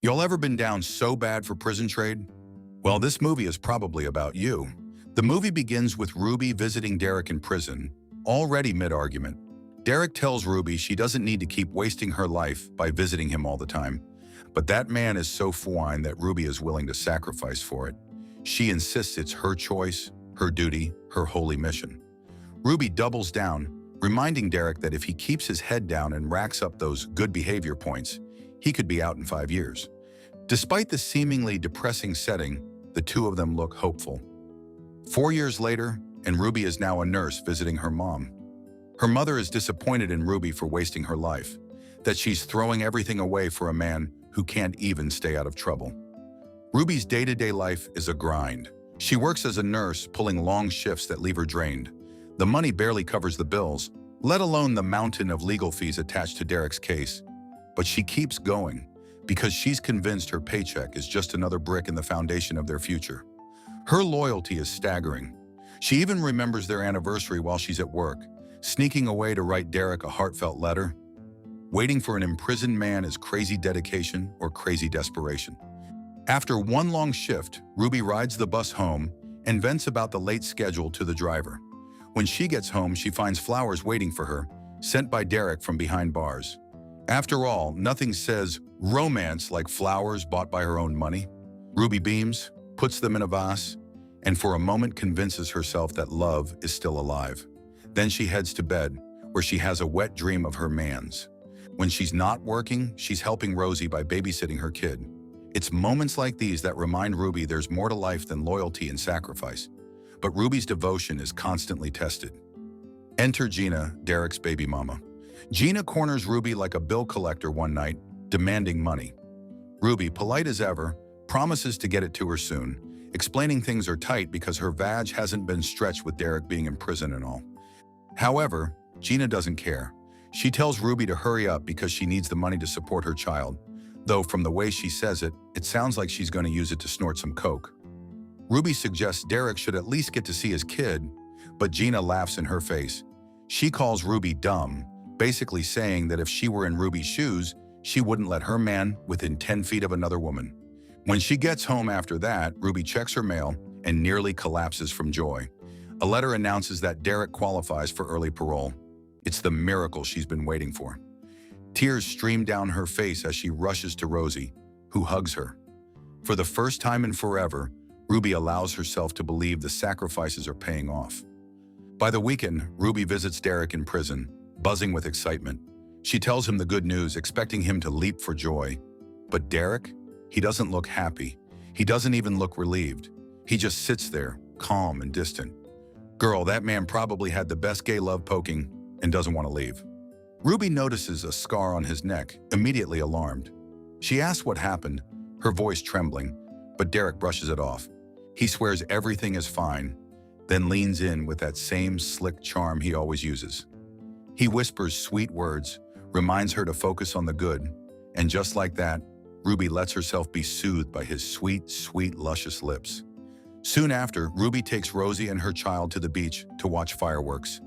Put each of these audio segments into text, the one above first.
Y'all ever been down so bad for prison trade? Well, this movie is probably about you. The movie begins with Ruby visiting Derek in prison, already mid-argument. Derek tells Ruby she doesn't need to keep wasting her life by visiting him all the time. But that man is so fine that Ruby is willing to sacrifice for it. She insists it's her choice, her duty, her holy mission. Ruby doubles down, reminding Derek that if he keeps his head down and racks up those good behavior points, he could be out in 5 years. Despite the seemingly depressing setting, the two of them look hopeful. 4 years later, and Ruby is now a nurse visiting her mom. Her mother is disappointed in Ruby for wasting her life, that she's throwing everything away for a man who can't even stay out of trouble. Ruby's day-to-day life is a grind. She works as a nurse, pulling long shifts that leave her drained. The money barely covers the bills, let alone the mountain of legal fees attached to Derek's case. But she keeps going, because she's convinced her paycheck is just another brick in the foundation of their future. Her loyalty is staggering. She even remembers their anniversary while she's at work, sneaking away to write Derek a heartfelt letter. Waiting for an imprisoned man is crazy dedication or crazy desperation. After one long shift, Ruby rides the bus home and vents about the late schedule to the driver. When she gets home, she finds flowers waiting for her, sent by Derek from behind bars. After all, nothing says romance like flowers bought by her own money. Ruby beams, puts them in a vase, and for a moment convinces herself that love is still alive. Then she heads to bed, where she has a wet dream of her man's. When she's not working, she's helping Rosie by babysitting her kid. It's moments like these that remind Ruby there's more to life than loyalty and sacrifice. But Ruby's devotion is constantly tested. Enter Gina, Derek's baby mama. Gina corners Ruby like a bill collector one night, demanding money. Ruby, polite as ever, promises to get it to her soon, explaining things are tight because her vag hasn't been stretched with Derek being in prison and all. However, Gina doesn't care. She tells Ruby to hurry up because she needs the money to support her child, though from the way she says it, it sounds like she's going to use it to snort some coke. Ruby suggests Derek should at least get to see his kid, but Gina laughs in her face. She calls Ruby dumb, basically saying that if she were in Ruby's shoes, she wouldn't let her man within 10 feet of another woman. When she gets home after that, Ruby checks her mail and nearly collapses from joy. A letter announces that Derek qualifies for early parole. It's the miracle she's been waiting for. Tears stream down her face as she rushes to Rosie, who hugs her. For the first time in forever, Ruby allows herself to believe the sacrifices are paying off. By the weekend, Ruby visits Derek in prison, buzzing with excitement. She tells him the good news, expecting him to leap for joy. But Derek? He doesn't look happy. He doesn't even look relieved. He just sits there, calm and distant. Girl, that man probably had the best gay love poking and doesn't want to leave. Ruby notices a scar on his neck, immediately alarmed. She asks what happened, her voice trembling, but Derek brushes it off. He swears everything is fine, then leans in with that same slick charm he always uses. He whispers sweet words, reminds her to focus on the good, and just like that, Ruby lets herself be soothed by his sweet, sweet, luscious lips. Soon after, Ruby takes Rosie and her child to the beach to watch fireworks.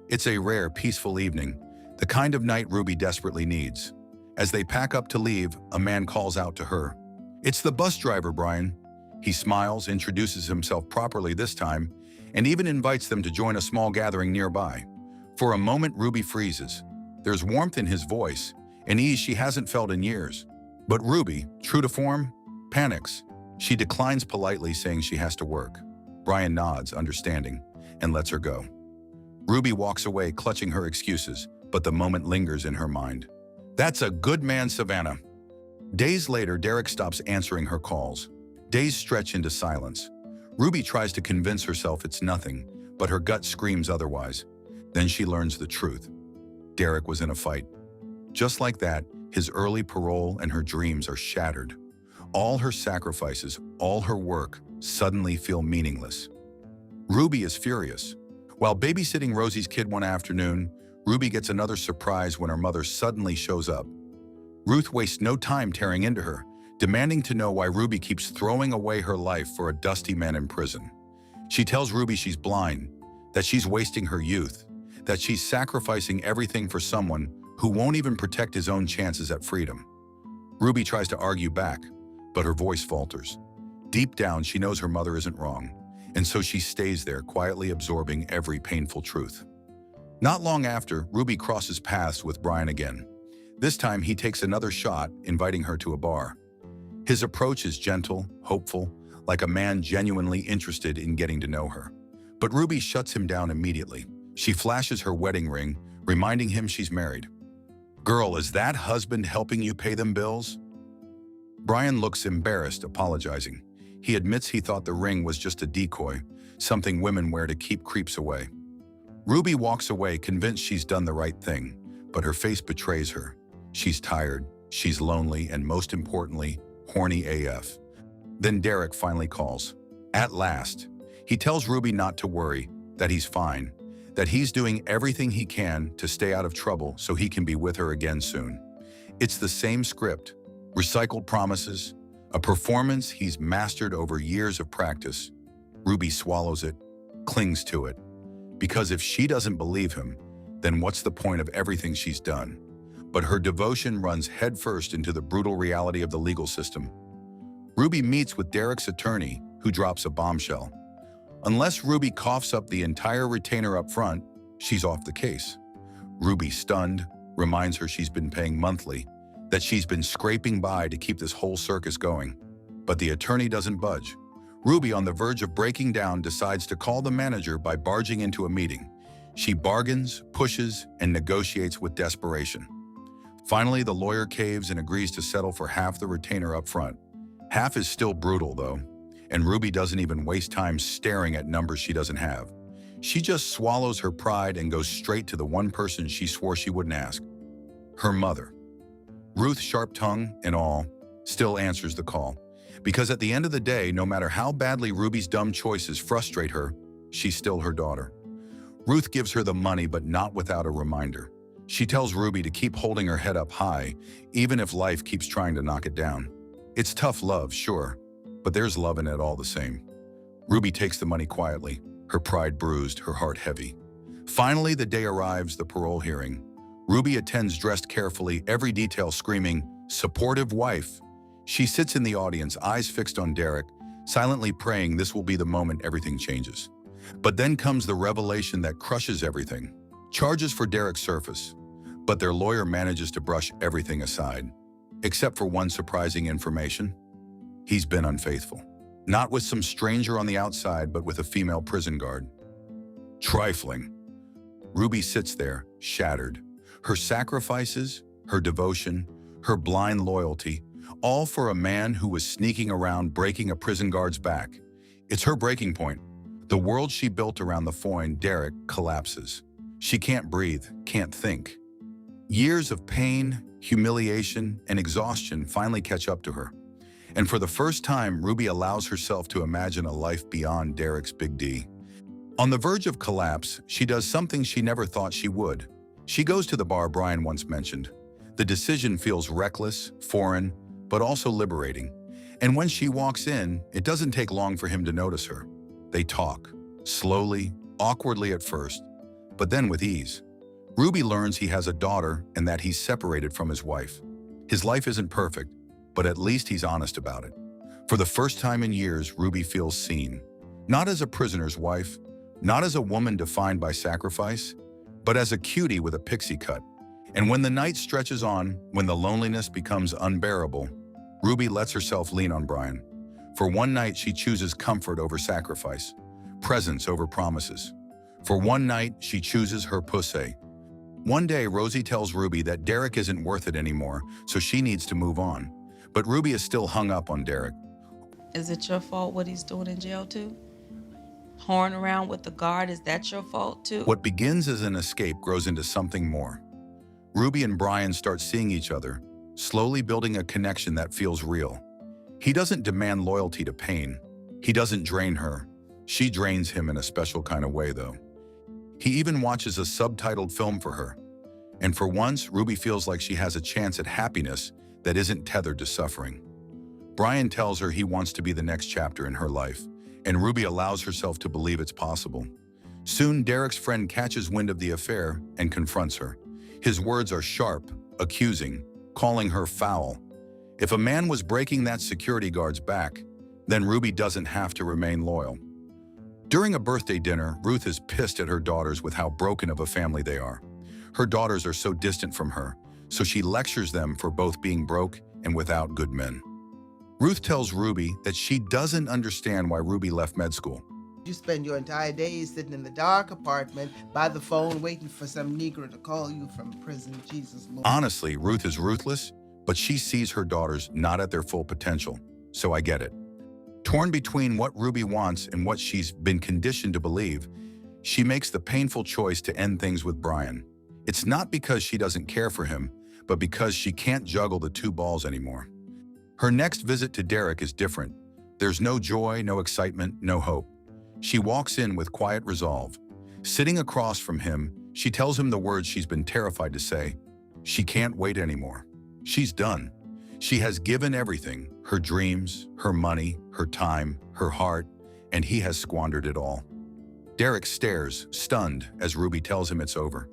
It's a rare, peaceful evening, the kind of night Ruby desperately needs. As they pack up to leave, a man calls out to her. It's the bus driver, Brian. He smiles, introduces himself properly this time, and even invites them to join a small gathering nearby. For a moment, Ruby freezes. There's warmth in his voice, an ease she hasn't felt in years. But Ruby, true to form, panics. She declines politely, saying she has to work. Brian nods, understanding, and lets her go. Ruby walks away, clutching her excuses, but the moment lingers in her mind. That's a good man, Savannah. Days later, Derek stops answering her calls. Days stretch into silence. Ruby tries to convince herself it's nothing, but her gut screams otherwise. Then she learns the truth. Derek was in a fight. Just like that, his early parole and her dreams are shattered. All her sacrifices, all her work, suddenly feel meaningless. Ruby is furious. While babysitting Rosie's kid one afternoon, Ruby gets another surprise when her mother suddenly shows up. Ruth wastes no time tearing into her, demanding to know why Ruby keeps throwing away her life for a dusty man in prison. She tells Ruby she's blind, that she's wasting her youth, that she's sacrificing everything for someone who won't even protect his own chances at freedom. Ruby tries to argue back, but her voice falters. Deep down, she knows her mother isn't wrong, and so she stays there, quietly absorbing every painful truth. Not long after, Ruby crosses paths with Brian again. This time, he takes another shot, inviting her to a bar. His approach is gentle, hopeful, like a man genuinely interested in getting to know her. But Ruby shuts him down immediately. She flashes her wedding ring, reminding him she's married. "Girl, is that husband helping you pay them bills?" Brian looks embarrassed, apologizing. He admits he thought the ring was just a decoy, something women wear to keep creeps away. Ruby walks away, convinced she's done the right thing, but her face betrays her. She's tired, she's lonely, and most importantly, horny AF. Then Derek finally calls. At last, he tells Ruby not to worry, that he's fine, that he's doing everything he can to stay out of trouble so he can be with her again soon. It's the same script, recycled promises, a performance he's mastered over years of practice. Ruby swallows it, clings to it. Because if she doesn't believe him, then what's the point of everything she's done? But her devotion runs headfirst into the brutal reality of the legal system. Ruby meets with Derek's attorney, who drops a bombshell. Unless Ruby coughs up the entire retainer up front, she's off the case. Ruby, stunned, reminds her she's been paying monthly, that she's been scraping by to keep this whole circus going. But the attorney doesn't budge. Ruby, on the verge of breaking down, decides to call the manager by barging into a meeting. She bargains, pushes, and negotiates with desperation. Finally, the lawyer caves and agrees to settle for half the retainer up front. Half is still brutal, though, and Ruby doesn't even waste time staring at numbers she doesn't have. She just swallows her pride and goes straight to the one person she swore she wouldn't ask. Her mother. Ruth, sharp tongue and all, still answers the call. Because at the end of the day, no matter how badly Ruby's dumb choices frustrate her, she's still her daughter. Ruth gives her the money, but not without a reminder. She tells Ruby to keep holding her head up high, even if life keeps trying to knock it down. It's tough love, sure, but there's love in it all the same. Ruby takes the money quietly, her pride bruised, her heart heavy. Finally, the day arrives, the parole hearing. Ruby attends dressed carefully, every detail screaming, "Supportive wife." She sits in the audience, eyes fixed on Derek, silently praying this will be the moment everything changes. But then comes the revelation that crushes everything. Charges for Derek surface, but their lawyer manages to brush everything aside. Except for one surprising information. He's been unfaithful. Not with some stranger on the outside, but with a female prison guard. Trifling. Ruby sits there, shattered. Her sacrifices, her devotion, her blind loyalty, all for a man who was sneaking around breaking a prison guard's back. It's her breaking point. The world she built around the foin, Derek, collapses. She can't breathe, can't think. Years of pain, humiliation, and exhaustion finally catch up to her. And for the first time, Ruby allows herself to imagine a life beyond Derek's Big D. On the verge of collapse, she does something she never thought she would. She goes to the bar Brian once mentioned. The decision feels reckless, foreign, but also liberating. And when she walks in, it doesn't take long for him to notice her. They talk, slowly, awkwardly at first, but then with ease. Ruby learns he has a daughter and that he's separated from his wife. His life isn't perfect, but at least he's honest about it. For the first time in years, Ruby feels seen. Not as a prisoner's wife, not as a woman defined by sacrifice, but as a cutie with a pixie cut. And when the night stretches on, when the loneliness becomes unbearable, Ruby lets herself lean on Brian. For one night, she chooses comfort over sacrifice, presence over promises. For one night, she chooses her pussy. One day, Rosie tells Ruby that Derek isn't worth it anymore, so she needs to move on. But Ruby is still hung up on Derek. Is it your fault what he's doing in jail too? Whoring around with the guard, is that your fault too? What begins as an escape grows into something more. Ruby and Brian start seeing each other, slowly building a connection that feels real. He doesn't demand loyalty to pain. He doesn't drain her. She drains him in a special kind of way, though. He even watches a subtitled film for her. And for once, Ruby feels like she has a chance at happiness that isn't tethered to suffering. Brian tells her he wants to be the next chapter in her life, and Ruby allows herself to believe it's possible. Soon, Derek's friend catches wind of the affair and confronts her. His words are sharp, accusing, calling her foul. If a man was breaking that security guard's back, then Ruby doesn't have to remain loyal. During a birthday dinner, Ruth is pissed at her daughters with how broken of a family they are. Her daughters are so distant from her, so she lectures them for both being broke and without good men. Ruth tells Ruby that she doesn't understand why Ruby left med school. You spend your entire day sitting in the dark apartment by the phone waiting for some Negro to call you from prison, Jesus Lord. Honestly, Ruth is ruthless, but she sees her daughters not at their full potential, so I get it. Torn between what Ruby wants and what she's been conditioned to believe, she makes the painful choice to end things with Brian. It's not because she doesn't care for him, but because she can't juggle the two balls anymore. Her next visit to Derek is different. There's no joy, no excitement, no hope. She walks in with quiet resolve. Sitting across from him, she tells him the words she's been terrified to say. She can't wait anymore. She's done. She has given everything, her dreams, her money, her time, her heart, and he has squandered it all. Derek stares, stunned, as Ruby tells him it's over.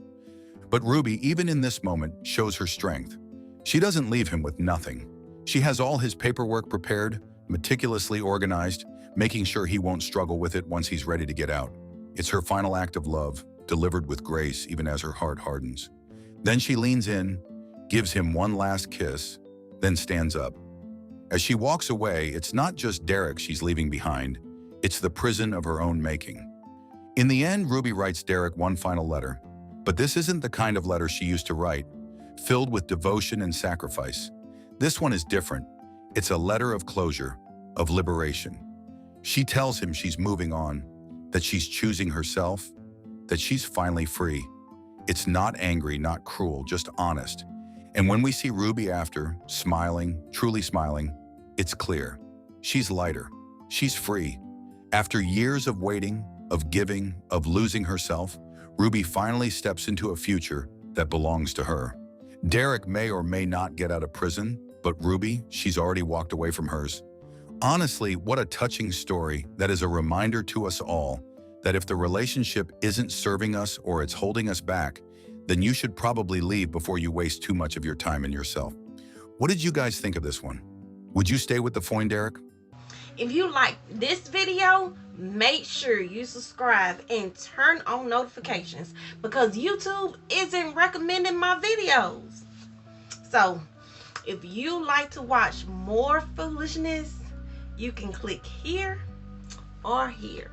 But Ruby, even in this moment, shows her strength. She doesn't leave him with nothing. She has all his paperwork prepared, meticulously organized, making sure he won't struggle with it once he's ready to get out. It's her final act of love, delivered with grace even as her heart hardens. Then she leans in, gives him one last kiss, then stands up. As she walks away, it's not just Derek she's leaving behind, it's the prison of her own making. In the end, Ruby writes Derek one final letter, but this isn't the kind of letter she used to write, filled with devotion and sacrifice. This one is different. It's a letter of closure, of liberation. She tells him she's moving on, that she's choosing herself, that she's finally free. It's not angry, not cruel, just honest. And when we see Ruby after, smiling, truly smiling, it's clear. She's lighter. She's free. After years of waiting, of giving, of losing herself, Ruby finally steps into a future that belongs to her. Derek may or may not get out of prison, but Ruby, she's already walked away from hers. Honestly, what a touching story that is a reminder to us all that if the relationship isn't serving us or it's holding us back, then you should probably leave before you waste too much of your time and yourself. What did you guys think of this one? Would you stay with the Foyne, Derek? If you like this video, make sure you subscribe and turn on notifications because YouTube isn't recommending my videos. So, if you like to watch more foolishness, you can click here or here.